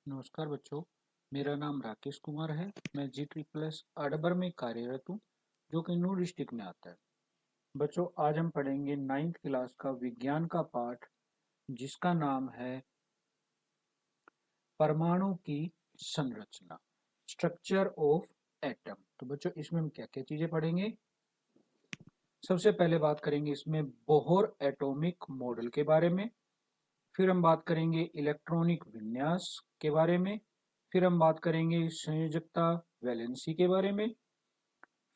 नमस्कार बच्चों, मेरा नाम राकेश कुमार है। मैं जी ट्रिपल एस अडबर में कार्यरत हूँ, जो कि नूर डिस्ट्रिक्ट में आता है। बच्चों, आज हम पढ़ेंगे 9th क्लास का विज्ञान का पाठ, जिसका नाम है परमाणु की संरचना, स्ट्रक्चर ऑफ एटम। तो बच्चों, इसमें हम क्या क्या चीजें पढ़ेंगे? सबसे पहले बात करेंगे इसमें बोहर एटॉमिक मॉडल के बारे में। फिर हम बात करेंगे इलेक्ट्रॉनिक विन्यास के बारे में। फिर हम बात करेंगे संयोजकता वैलेंसी के बारे में।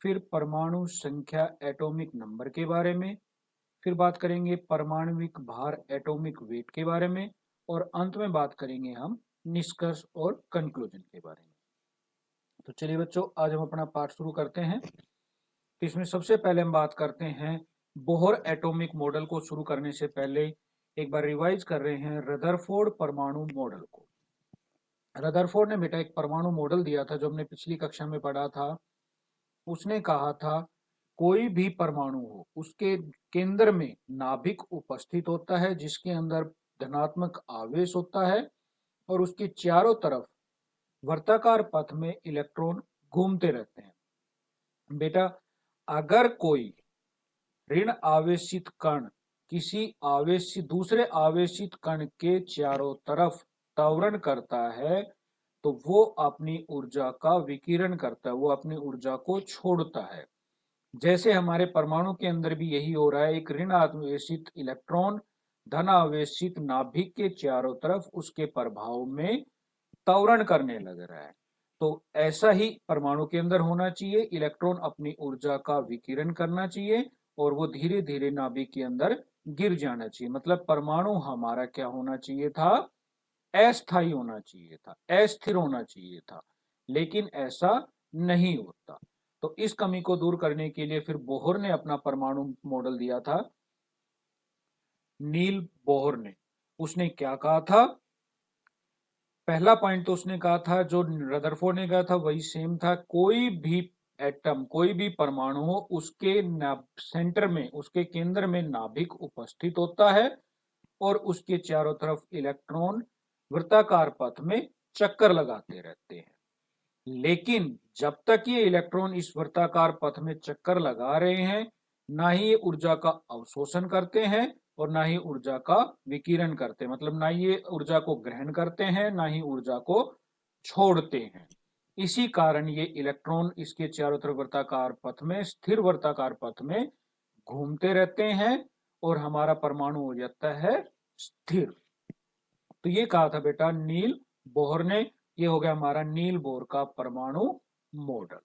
फिर परमाणु संख्या एटॉमिक नंबर के बारे में। फिर बात करेंगे परमाणविक भार एटॉमिक वेट के बारे में। और अंत में बात करेंगे हम निष्कर्ष और कंक्लूजन के बारे में। तो चलिए बच्चों, आज हम अपना पाठ शुरू करते हैं। तो इसमें सबसे पहले हम बात करते हैं बोहर एटॉमिक मॉडल को शुरू करने से पहले एक बार रिवाइज कर रहे हैं रदरफोर्ड परमाणु मॉडल को। रदरफोर्ड ने बेटा एक परमाणु मॉडल दिया था, जो हमने पिछली कक्षा में पढ़ा था। उसने कहा था कोई भी परमाणु हो, उसके केंद्र में नाभिक उपस्थित होता है, जिसके अंदर धनात्मक आवेश होता है, और उसके चारों तरफ वर्ताकार पथ में इलेक्ट्रॉन घूमते रहते हैं। बेटा, अगर कोई ऋण आवेशित कण किसी दूसरे आवेशित कण के चारों तरफ त्वरण करता है, तो वो अपनी ऊर्जा का विकिरण करता है, वो अपनी ऊर्जा को छोड़ता है। जैसे हमारे परमाणु के अंदर भी यही हो रहा है। एक ऋण आवेशित इलेक्ट्रॉन धन आवेशित नाभिक के चारों तरफ उसके प्रभाव में त्वरण करने लग रहा है। तो ऐसा ही परमाणु के अंदर होना चाहिए। इलेक्ट्रॉन अपनी ऊर्जा का विकिरण करना चाहिए और वो धीरे धीरे नाभिक के अंदर गिर जाना चाहिए। मतलब परमाणु हमारा क्या होना चाहिए था? अस्थायी होना चाहिए था, अस्थिर होना चाहिए था। लेकिन ऐसा नहीं होता। तो इस कमी को दूर करने के लिए फिर बोहर ने अपना परमाणु मॉडल दिया था। नील बोहर ने, उसने क्या कहा था? पहला पॉइंट तो उसने कहा था, जो रदरफोर्ड ने कहा था वही सेम था। कोई भी एटम, कोई भी परमाणु हो, उसके सेंटर में, उसके केंद्र में नाभिक उपस्थित होता है और उसके चारों तरफ इलेक्ट्रॉन वृत्ताकार पथ में चक्कर लगाते रहते हैं। लेकिन जब तक ये इलेक्ट्रॉन इस वृत्ताकार पथ में चक्कर लगा रहे हैं, ना ही ये ऊर्जा का अवशोषण करते हैं और ना ही ऊर्जा का विकिरण करते हैं। मतलब ना ये ऊर्जा को ग्रहण करते हैं, ना ही ऊर्जा को छोड़ते हैं। इसी कारण ये इलेक्ट्रॉन इसके चारों तरफ वृत्ताकार पथ में, स्थिर वृत्ताकार पथ में घूमते रहते हैं और हमारा परमाणु हो जाता है स्थिर। तो ये कहा था बेटा नील बोहर ने। ये हो गया हमारा नील बोहर का परमाणु मॉडल।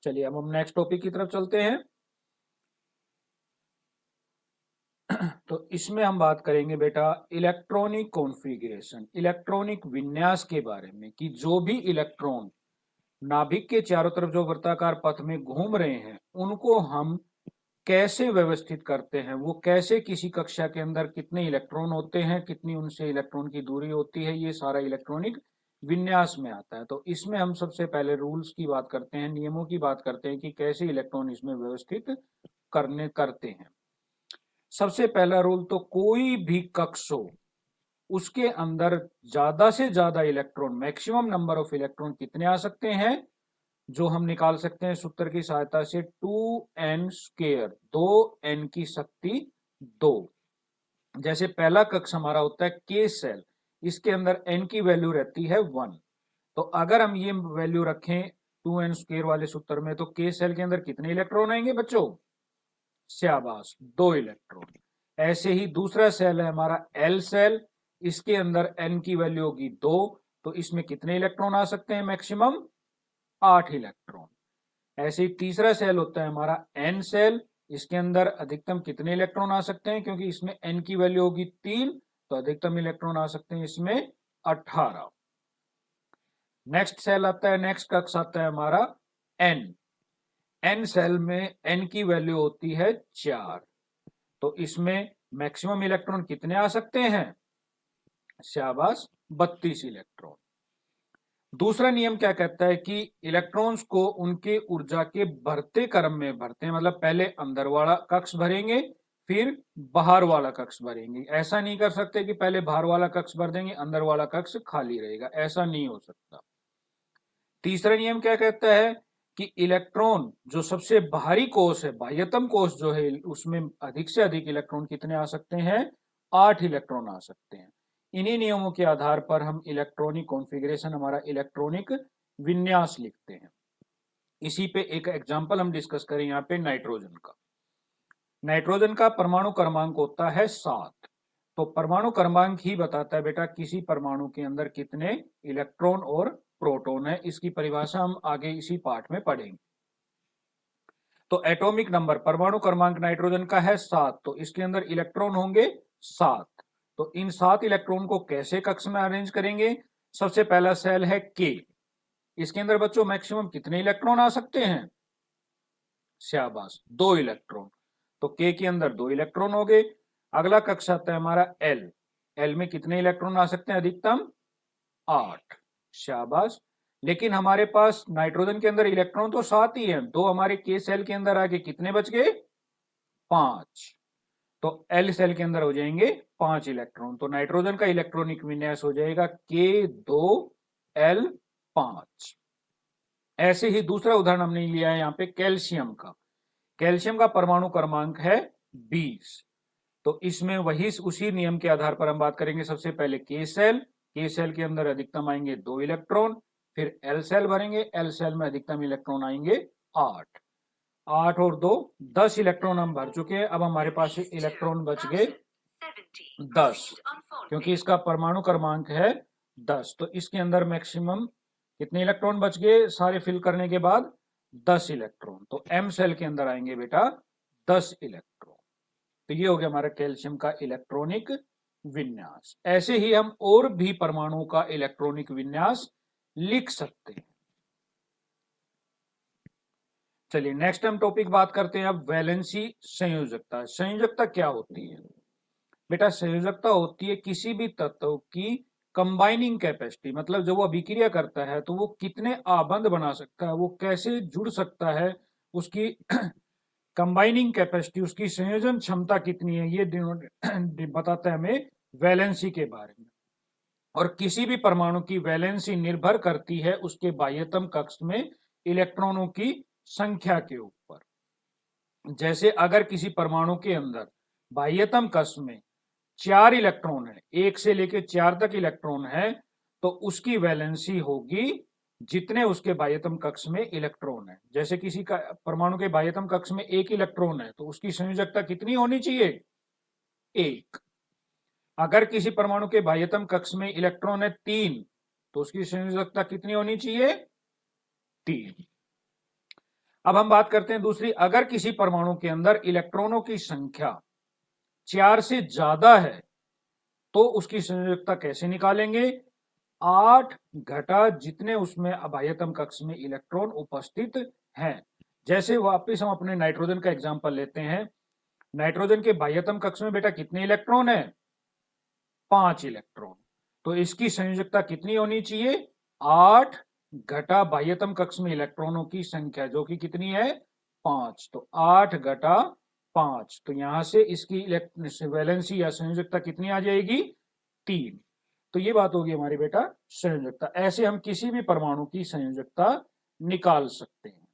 चलिए अब हम नेक्स्ट टॉपिक की तरफ चलते हैं। तो इसमें हम बात करेंगे बेटा इलेक्ट्रॉनिक कॉन्फ़िगरेशन, इलेक्ट्रॉनिक विन्यास के बारे में, कि जो भी इलेक्ट्रॉन नाभिक के चारों तरफ जो वृत्ताकार पथ में घूम रहे हैं, उनको हम कैसे व्यवस्थित करते हैं। वो कैसे, किसी कक्षा के अंदर कितने इलेक्ट्रॉन होते हैं, कितनी उनसे इलेक्ट्रॉन की दूरी होती है, ये सारा इलेक्ट्रॉनिक विन्यास में आता है। तो इसमें हम सबसे पहले रूल्स की बात करते हैं, नियमों की बात करते हैं कि कैसे इलेक्ट्रॉन इसमें व्यवस्थित करते हैं। सबसे पहला रूल, तो कोई भी कक्ष हो, उसके अंदर ज्यादा से ज्यादा electron, maximum number of electron कितने आ सकते हैं, जो हम निकाल सकते हैं सूत्र की सहायता से 2n², 2n की शक्ति 2। जैसे पहला कक्ष हमारा होता है के सेल, इसके अंदर n की वैल्यू रहती है 1। तो अगर हम ये वैल्यू रखें 2n² वाले सूत्र में, तो के सेल के अंदर कितने इलेक्ट्रॉन आएंगे बच्चों? शाबाश, 2 इलेक्ट्रॉन। ऐसे ही दूसरा सेल है हमारा एल सेल, इसके अंदर n की वैल्यू होगी 2। तो इसमें कितने इलेक्ट्रॉन आ सकते हैं? Maximum 8 electron. ऐसे ही तीसरा सेल होता है हमारा एन सेल, इसके अंदर अधिकतम कितने इलेक्ट्रॉन आ सकते हैं? क्योंकि इसमें एन की वैल्यू होगी 3, तो अधिकतम इलेक्ट्रॉन आ सकते हैं इसमें 18। नेक्स्ट सेल आता है, नेक्स्ट कक्ष आता है हमारा एन। एन सेल में एन की वैल्यू होती है 4। तो इसमें मैक्सिमम इलेक्ट्रॉन कितने आ सकते हैं? शाबाश, 32 इलेक्ट्रॉन। दूसरा नियम क्या कहता है कि इलेक्ट्रॉन्स को उनके ऊर्जा के बढ़ते क्रम में भरते हैं। मतलब पहले अंदर वाला कक्ष भरेंगे, फिर बाहर वाला कक्ष भरेंगे। ऐसा नहीं कर सकते कि पहले बाहर वाला कक्ष भर देंगे, अंदर वाला कक्ष खाली रहेगा, ऐसा नहीं हो सकता। तीसरा नियम क्या कहता है कि इलेक्ट्रॉन जो सबसे बाहरी कोष है, बाह्यतम कोष जो है, उसमें अधिक से अधिक इलेक्ट्रॉन कितने आ सकते हैं? 8 इलेक्ट्रॉन आ सकते हैं। इन्हीं नियमों के आधार पर हम इलेक्ट्रॉनिक कॉन्फ़िगरेशन, हमारा इलेक्ट्रॉनिक विन्यास लिखते हैं। इसी पे एक एग्जांपल हम डिस्कस करें यहाँ पे नाइट्रोजन का। नाइट्रोजन का परमाणु क्रमांक होता है 7। तो परमाणु क्रमांक ही बताता है बेटा किसी परमाणु के अंदर कितने इलेक्ट्रॉन और प्रोटॉन है। इसकी परिभाषा हम आगे इसी पार्ट में पढ़ेंगे। तो एटॉमिक नंबर, परमाणु क्रमांक नाइट्रोजन का है 7, तो इसके अंदर इलेक्ट्रॉन होंगे 7। तो इन 7 इलेक्ट्रॉन को कैसे कक्ष में अरेंज करेंगे? सबसे पहला सेल है के। इसके अंदर बच्चों मैक्सिमम कितने इलेक्ट्रॉन आ सकते हैं? शाबाश, 2 इलेक्ट्रॉन। तो के के अंदर 2 इलेक्ट्रॉन हो गए। अगला कक्ष आता है हमारा एल। एल में कितने इलेक्ट्रॉन आ सकते हैं? अधिकतम 8। शाबाश। लेकिन हमारे पास नाइट्रोजन के अंदर इलेक्ट्रॉन तो 7 ही है, 2 हमारे के सेल के अंदर आके कितने बच गए? 5। तो एल सेल के अंदर हो जाएंगे 5 इलेक्ट्रॉन। तो नाइट्रोजन का इलेक्ट्रॉनिक विन्यास हो जाएगा K2L5। ऐसे ही दूसरा उदाहरण हमने लिया है यहाँ पे कैल्शियम का। कैल्शियम का परमाणु क्रमांक है 20। तो इसमें वही उसी नियम के आधार पर हम बात करेंगे। सबसे पहले के सेल के अंदर अधिकतम आएंगे 2 इलेक्ट्रॉन। फिर एल सेल भरेंगे, एल सेल में अधिकतम इलेक्ट्रॉन आएंगे 8। 8 और 2 10 इलेक्ट्रॉन हम भर चुके हैं। अब हमारे पास इलेक्ट्रॉन बच गए 10, क्योंकि इसका परमाणु क्रमांक है 10। तो इसके अंदर मैक्सिमम कितने इलेक्ट्रॉन बच गए सारे फिल करने के बाद? 10 इलेक्ट्रॉन। तो एम सेल के अंदर आएंगे बेटा 10 इलेक्ट्रॉन। तो ये हो गया हमारा कैल्शियम का इलेक्ट्रॉनिक विन्यास। ऐसे ही हम और भी परमाणुओं का इलेक्ट्रॉनिक विन्यास लिख सकते हैं। चलिए नेक्स्ट हम टॉपिक बात करते हैं अब वैलेंसी संयोजकता। संयोजकता क्या होती है बेटा? संयोजकता होती है किसी भी तत्व की कंबाइनिंग कैपेसिटी, मतलब जब वो अभिक्रिया करता है तो वो कितने आबंध बना सकता है, वो कैसे जुड़ सकता है, उसकी कंबाइनिंग कैपेसिटी, उसकी संयोजन क्षमता कितनी है, ये बताता है हमें वैलेंसी के बारे में। और किसी भी परमाणु की वैलेंसी निर्भर करती है उसके बाह्यतम कक्ष में इलेक्ट्रॉनों की संख्या के ऊपर। जैसे अगर किसी परमाणु के अंदर बाह्यतम कक्ष में 4 इलेक्ट्रॉन है, 1 से लेकर 4 तक इलेक्ट्रॉन है, तो उसकी वैलेंसी होगी जितने उसके बाह्यतम कक्ष में इलेक्ट्रॉन है। जैसे किसी का परमाणु के बाह्यतम कक्ष में 1 इलेक्ट्रॉन है, तो उसकी संयोजकता कितनी होनी चाहिए? 1। अगर किसी परमाणु के बाह्यतम कक्ष में इलेक्ट्रॉन है 3, तो उसकी संयोजकता कितनी होनी चाहिए? 3। अब हम बात करते हैं दूसरी। अगर किसी परमाणु के अंदर इलेक्ट्रॉनों की संख्या 4 से ज्यादा है, तो उसकी संयोजकता कैसे निकालेंगे? 8 घटा जितने उसमें बाह्यतम कक्ष में इलेक्ट्रॉन उपस्थित हैं। जैसे वापिस हम अपने नाइट्रोजन का एग्जांपल लेते हैं। नाइट्रोजन के बाह्यतम कक्ष में बेटा कितने इलेक्ट्रॉन है? 5 इलेक्ट्रॉन। तो इसकी संयोजकता कितनी होनी चाहिए? 8 घटा बाह्यतम कक्ष में इलेक्ट्रॉनों की संख्या, जो कि कितनी है? 5। तो 8 घटा 5। तो यहां से इसकी वैलेंसी या संयोजकता कितनी आ जाएगी? 3। तो ये बात होगी हमारी बेटा संयोजकता। ऐसे हम किसी भी परमाणु की संयोजकता निकाल सकते हैं।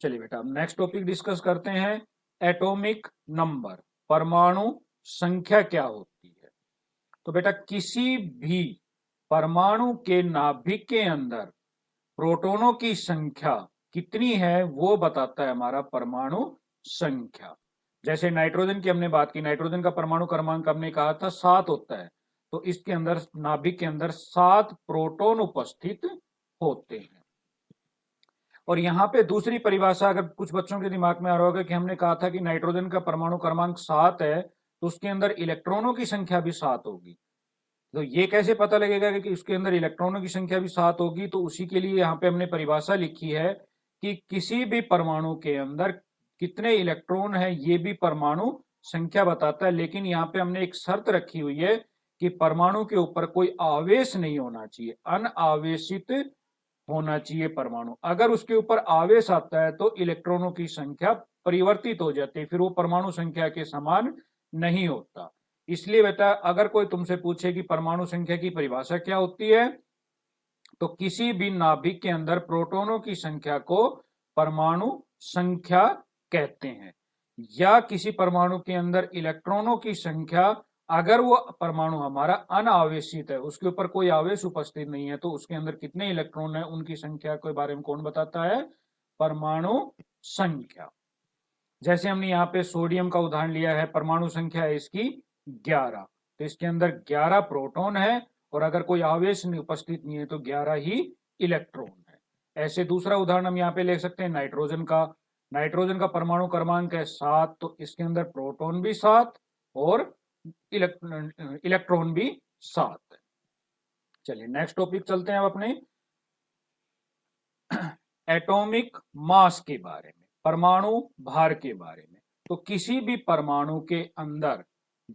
चलिए बेटा अब नेक्स्ट टॉपिक डिस्कस करते हैं, एटॉमिक नंबर, परमाणु संख्या क्या होती है। तो बेटा किसी भी परमाणु के नाभिक के अंदर प्रोटॉनों की संख्या कितनी है वो बताता है हमारा परमाणु संख्या। जैसे नाइट्रोजन की हमने बात की, नाइट्रोजन का परमाणु क्रमांक हमने कहा था 7 होता है। तो इसके अंदर नाभिक के अंदर 7 प्रोटॉन उपस्थित होते हैं। और यहाँ पे दूसरी परिभाषा अगर कुछ बच्चों के दिमाग में आ रहा होगा कि हमने कहा था कि नाइट्रोजन का परमाणु क्रमांक 7 है, तो उसके अंदर इलेक्ट्रॉनों की संख्या भी 7 होगी। तो ये कैसे पता लगेगा कि उसके अंदर इलेक्ट्रॉनों की संख्या भी 7 होगी? तो उसी के लिए यहाँ पे हमने परिभाषा लिखी है कि किसी भी परमाणु के अंदर कितने इलेक्ट्रॉन है ये भी परमाणु संख्या बताता है। लेकिन यहाँ पे हमने एक शर्त रखी हुई है कि परमाणु के ऊपर कोई आवेश नहीं होना चाहिए, अनावेशित होना चाहिए परमाणु। अगर उसके ऊपर आवेश आता है तो इलेक्ट्रॉनों की संख्या परिवर्तित हो जाते हैं, फिर वो परमाणु संख्या के समान नहीं होता। इसलिए बेटा अगर कोई तुमसे पूछे कि परमाणु संख्या की परिभाषा क्या होती है, तो किसी भी नाभिक के अंदर प्रोटॉनों की संख्या को परमाणु संख्या कहते हैं, या किसी परमाणु के अंदर इलेक्ट्रॉनों की संख्या, अगर वो परमाणु हमारा अनावेशित है, उसके ऊपर कोई आवेश उपस्थित नहीं है, तो उसके अंदर कितने इलेक्ट्रॉन है उनकी संख्या के बारे में कौन बताता है? परमाणु संख्या। जैसे हमने यहाँ पे सोडियम का उदाहरण लिया है, परमाणु संख्या है इसकी 11, तो इसके अंदर 11 प्रोटॉन है, और अगर कोई आवेश उपस्थित नहीं है तो 11 ही इलेक्ट्रॉन है। ऐसे दूसरा उदाहरण हम यहाँ पे ले सकते हैं नाइट्रोजन का। नाइट्रोजन का परमाणु क्रमांक है 7, तो इसके अंदर प्रोटॉन भी 7 और इलेक्ट्रॉन भी 7 है। चलिए नेक्स्ट टॉपिक चलते हैं अब अपने एटॉमिक मास के बारे में, परमाणु भार के बारे में। तो किसी भी परमाणु के अंदर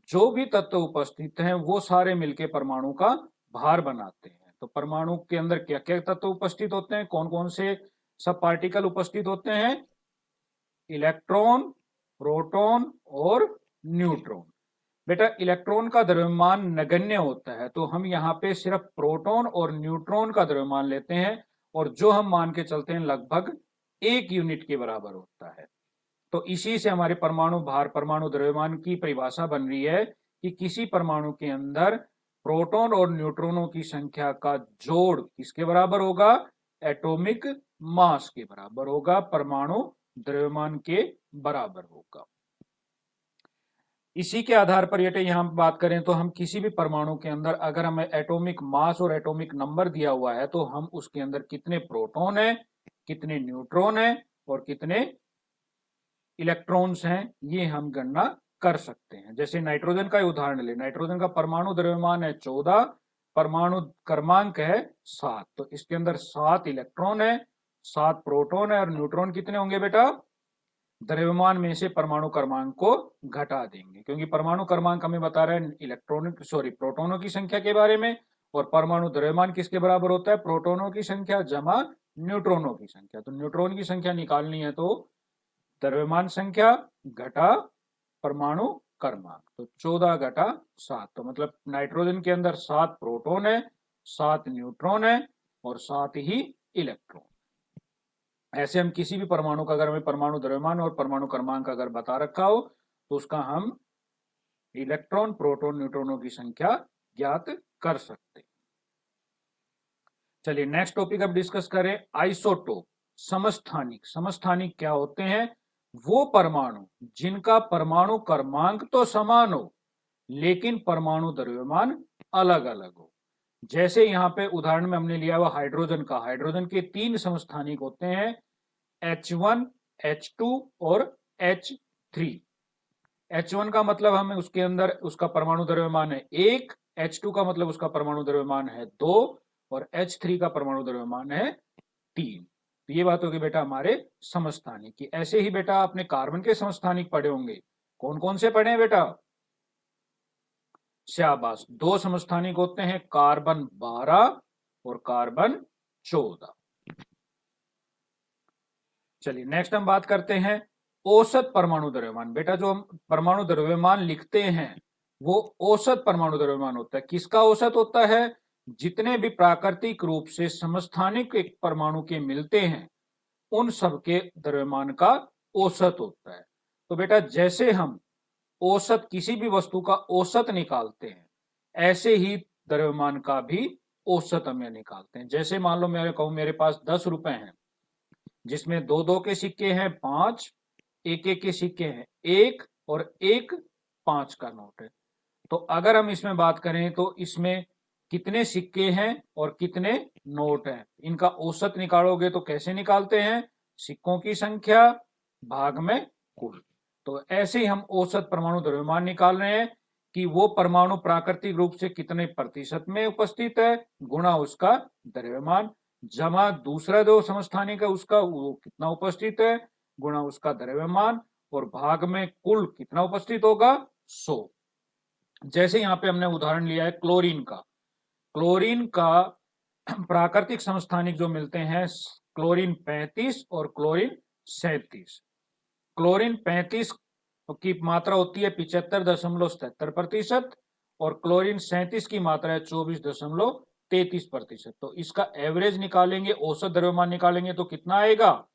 जो भी तत्व उपस्थित हैं वो सारे मिलकर परमाणु का भार बनाते हैं। तो परमाणु के अंदर क्या क्या तत्व उपस्थित होते हैं, कौन कौन से सब पार्टिकल उपस्थित होते हैं? इलेक्ट्रॉन, प्रोटॉन और न्यूट्रॉन। बेटा इलेक्ट्रॉन का द्रव्यमान नगण्य होता है, तो हम यहाँ पे सिर्फ प्रोटॉन और न्यूट्रॉन का द्रव्यमान लेते हैं, और जो हम मान के चलते हैं लगभग 1 यूनिट के बराबर होता है। तो इसी से हमारे परमाणु भार, परमाणु द्रव्यमान की परिभाषा बन रही है कि किसी परमाणु के अंदर प्रोटॉन और न्यूट्रॉनों की संख्या का जोड़ किसके बराबर होगा? एटॉमिक मास के बराबर होगा, परमाणु द्रव्यमान के बराबर होगा। इसी के आधार पर यदि यहां बात करें तो हम किसी भी परमाणु के अंदर अगर हमें एटॉमिक मास और एटॉमिक नंबर दिया हुआ है, तो हम उसके अंदर कितने प्रोटॉन है, कितने न्यूट्रॉन है और कितने इलेक्ट्रॉन्स हैं, ये हम गणना कर सकते हैं। जैसे नाइट्रोजन का उदाहरण ले, नाइट्रोजन का परमाणु द्रव्यमान है 14, परमाणु क्रमांक है 7, तो इसके अंदर 7 इलेक्ट्रॉन है, 7 प्रोटॉन है, और न्यूट्रॉन कितने होंगे बेटा? द्रव्यमान में से परमाणु क्रमांक को घटा देंगे, क्योंकि परमाणु क्रमांक हमें बता रहे हैं प्रोटॉनों की संख्या के बारे में, और परमाणु द्रव्यमान किसके बराबर होता है? प्रोटॉनों की संख्या जमा न्यूट्रॉनों की संख्या। तो न्यूट्रॉन की संख्या निकालनी है तो द्रव्यमान संख्या घटा परमाणु क्रमांक, तो 14 घटा 7, तो मतलब नाइट्रोजन के अंदर 7 प्रोटॉन है, 7 न्यूट्रॉन है और 7 ही इलेक्ट्रॉन। ऐसे हम किसी भी परमाणु का अगर हमें परमाणु द्रव्यमान और परमाणु क्रमांक अगर बता रखा हो, तो उसका हम इलेक्ट्रॉन, प्रोटॉन, न्यूट्रॉनों की संख्या ज्ञात कर सकते हैं। चलिए नेक्स्ट टॉपिक अब डिस्कस करें, आइसोटोप, समस्थानिक। समस्थानिक क्या होते हैं? वो परमाणु जिनका परमाणु क्रमांक तो समान हो लेकिन परमाणु द्रव्यमान अलग अलग हो। जैसे यहाँ पे उदाहरण में हमने लिया हुआ हाइड्रोजन का, हाइड्रोजन के 3 समस्थानिक होते हैं, H1, H2 और H3। H1 का मतलब हमें उसके अंदर उसका परमाणु द्रव्यमान है 1, H2 का मतलब उसका परमाणु द्रव्यमान है 2 और H3 का परमाणु द्रव्यमान है 3। तो ये बात होगी बेटा हमारे समस्थानिक की। ऐसे ही बेटा आपने कार्बन के समस्थानिक पढ़े होंगे, कौन कौन से पढ़े हैं बेटा? शाबाश, 2 समस्थानिक होते हैं, कार्बन 12 और कार्बन 14। चलिए नेक्स्ट हम बात करते हैं औसत परमाणु द्रव्यमान। बेटा जो हम परमाणु द्रव्यमान लिखते हैं वो औसत परमाणु द्रव्यमान होता है। किसका औसत होता है? जितने भी प्राकृतिक रूप से समस्थानिक एक परमाणु के मिलते हैं उन सबके द्रव्यमान का औसत होता है। तो बेटा जैसे हम औसत किसी भी वस्तु का औसत निकालते हैं, ऐसे ही द्रव्यमान का भी औसत हम निकालते हैं। जैसे मान लो मैं कहूं मेरे पास 10 रुपए हैं, जिसमें 2-2 के सिक्के हैं 5, 1-1 के सिक्के हैं 1 और 1 5 का नोट है। तो अगर हम इसमें बात करें तो इसमें कितने सिक्के हैं और कितने नोट हैं, इनका औसत निकालोगे तो कैसे निकालते हैं? सिक्कों की संख्या भाग में कुल। तो ऐसे ही हम औसत परमाणु द्रव्यमान निकाल रहे हैं कि वो परमाणु प्राकृतिक रूप से कितने प्रतिशत में उपस्थित है, गुणा उसका द्रव्यमान, जमा दूसरा जो समस्थानिक है उसका वो कितना उपस्थित है, गुणा उसका द्रव्यमान, और भाग में कुल कितना उपस्थित होगा 100। जैसे यहाँ पे हमने उदाहरण लिया है क्लोरीन का। क्लोरीन का प्राकृतिक समस्थानिक जो मिलते हैं क्लोरीन 35 और क्लोरीन 37। क्लोरीन 35 की मात्रा होती है 75.77% और क्लोरीन 37 की मात्रा है 24.33%। तो इसका एवरेज निकालेंगे, औसत द्रव्यमान निकालेंगे तो कितना आएगा?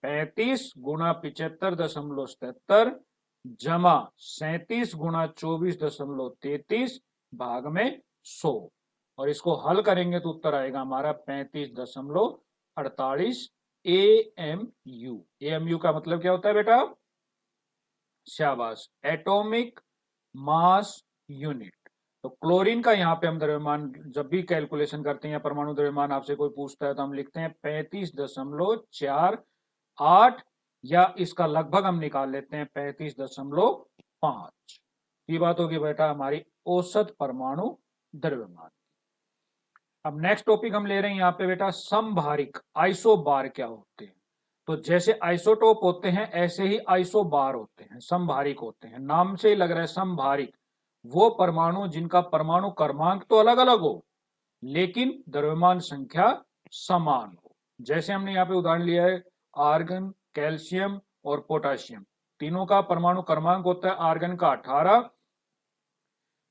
35 गुणा 75.77 जमा 37 गुणा 24.33 भाग में 100 और इसको हल करेंगे तो उत्तर आएगा हमारा 35.48 AMU। AMU का मतलब क्या होता है बेटा? शाबाश, एटॉमिक मास यूनिट। तो क्लोरीन का यहाँ पे हम द्रव्यमान जब भी कैलकुलेशन करते हैं या परमाणु द्रव्यमान आपसे कोई पूछता है तो हम लिखते हैं 35.48 या इसका लगभग हम निकाल लेते हैं 35.5। ये बात होगी बेटा हमारी औसत परमाणु द्रव्यमान। अब नेक्स्ट टॉपिक हम ले रहे हैं यहाँ पे बेटा समभारिक आइसोबार क्या होते हैं। तो जैसे आइसोटोप होते हैं ऐसे ही आइसोबार होते हैं, समभारिक होते हैं। नाम से ही लग रहा है समभारिक, वो परमाणु जिनका परमाणु क्रमांक तो अलग अलग हो लेकिन द्रव्यमान संख्या समान हो। जैसे हमने यहाँ पे उदाहरण लिया है आर्गन, कैल्शियम और पोटाशियम, तीनों का परमाणु क्रमांक होता है आर्गन का 18,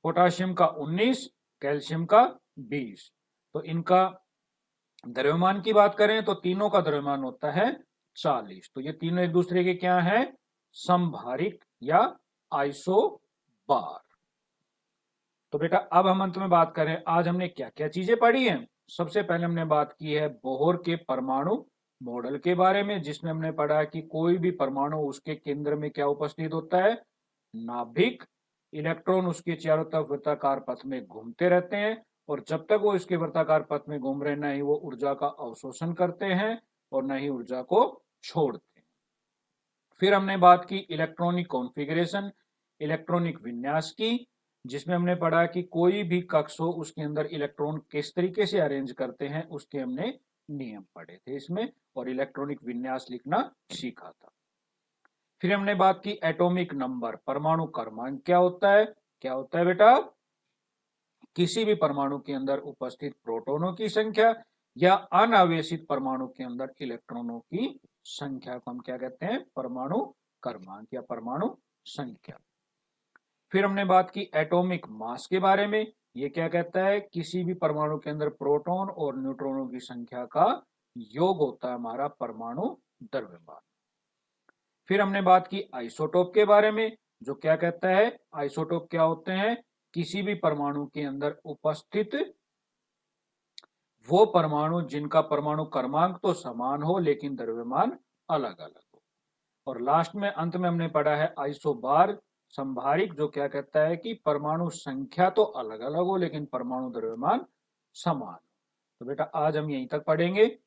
पोटाशियम का 19, कैल्शियम का 20। तो इनका द्रव्यमान की बात करें तो तीनों का द्रव्यमान होता है 40। तो ये तीनों एक दूसरे के क्या है? समभारिक या आइसोबार। तो बेटा अब हम अंत में बात करें आज हमने क्या क्या चीजें पढ़ी हैं। सबसे पहले हमने बात की है बोहर के परमाणु मॉडल के बारे में, जिसमें हमने पढ़ा कि कोई भी परमाणु उसके केंद्र में क्या उपस्थित होता है? नाभिक। इलेक्ट्रॉन उसके चारों तरफ वृत्ताकार पथ में घूमते रहते हैं और जब तक वो इसके वृत्ताकार पथ में घूम रहे न ही वो ऊर्जा का अवशोषण करते हैं और न ही ऊर्जा को छोड़ते हैं। फिर हमने बात की इलेक्ट्रॉनिक कॉन्फ़िगरेशन, इलेक्ट्रॉनिक विन्यास की, जिसमें हमने पढ़ा कि कोई भी कक्ष हो उसके अंदर इलेक्ट्रॉन किस तरीके से अरेंज करते हैं उसके हमने नियम पढ़े थे इसमें, और इलेक्ट्रॉनिक विन्यास लिखना सीखा था। फिर हमने बात की एटॉमिक नंबर, परमाणु क्रमांक क्या होता है? क्या होता है बेटा? किसी भी परमाणु के अंदर उपस्थित प्रोटॉनों की संख्या या अनावेशित परमाणु के अंदर इलेक्ट्रॉनों की संख्या को हम क्या कहते हैं? परमाणु क्रमांक या परमाणु संख्या। फिर हमने बात की एटॉमिक मास के बारे में। ये क्या कहता है? किसी भी परमाणु के अंदर प्रोटॉन और न्यूट्रॉनों की संख्या का योग होता है हमारा परमाणु द्रव्यमान। फिर हमने बात की आइसोटोप के बारे में, जो क्या कहता है? आइसोटोप क्या होते हैं? किसी भी परमाणु के अंदर उपस्थित वो परमाणु जिनका परमाणु क्रमांक तो समान हो लेकिन द्रव्यमान अलग अलग हो। और लास्ट में अंत में हमने पढ़ा है आइसोबार, संभारिक, जो क्या कहता है कि परमाणु संख्या तो अलग अलग हो लेकिन परमाणु द्रव्यमान समान। तो बेटा आज हम यहीं तक पढ़ेंगे।